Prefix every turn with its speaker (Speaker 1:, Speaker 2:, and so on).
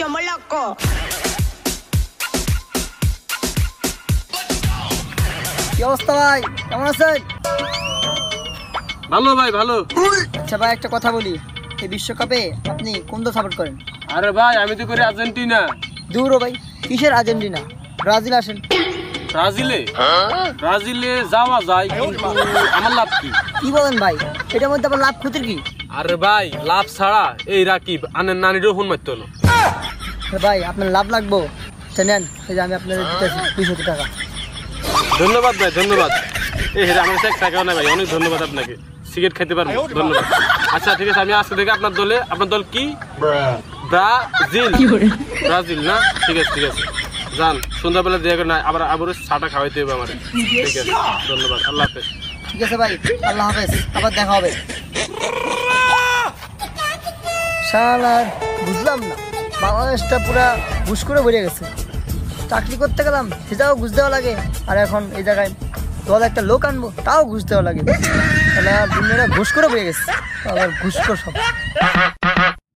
Speaker 1: chomoloco.
Speaker 2: কি অবস্থা ভাই, কেমন আছেন?
Speaker 3: ভালো ভাই ভালো।
Speaker 2: আচ্ছা ভাই, একটা কথা বলি, এই বিশ্বকাপে আপনি কোন দল সাপোর্ট করেন?
Speaker 3: আরে ভাই আমি তো করি আর্জেন্টিনা।
Speaker 2: দূর ভাই, কিসের আর্জেন্টিনা? ব্রাজিল আসেন।
Speaker 3: ব্রাজিলে যাওয়া যায়, কিন্তু আমার লাভ কি?
Speaker 2: কি বলেন ভাই, এটার মধ্যে আবার লাভ ক্ষতির কি?
Speaker 3: আরে ভাই লাভ ছাড়া এই রাকিব আনের নানিরও ফোন মারতো না।
Speaker 2: ভাই আপনার লাভ লাগবো, নেন, এই যে আমি আপনাদের দিতেছি 200 টাকা।
Speaker 3: ধন্যবাদ ভাই, ধন্যবাদ। এই হেরে আমার কাছে টাকাও নাই ভাই, অনেক ধন্যবাদ আপনাকে। সিগারেট খেতে পারবো, ধন্যবাদ। আচ্ছা ঠিক আছে, আমি আজকে থেকে আপনার দলে। আপনার দল কি? ব্রাজিল না? ঠিক আছে ঠিক আছে, যান। সন্ধ্যাবেলা দিয়ে না আবার চাটা খাওয়াইতে হবে আমার। ঠিক আছে, ধন্যবাদ, আল্লাহ হাফেজ।
Speaker 2: ঠিক আছে ভাই, আল্লাহ হাফেজ, আবার দেখা হবে। শালার বুঝলাম না, বাংলাদেশটা পুরা ঘুষ করে বেরিয়ে গেছে। চাকরি করতে গেলাম সেটাও ঘুষ দেওয়া লাগে, আর এখন এই জায়গায় দল একটা লোক আনবো তাও ঘুষ দেওয়া লাগে। তাহলে দুনিয়াটা ঘুষ করে বেরিয়ে গেছে, আবার ঘুষ করে সব।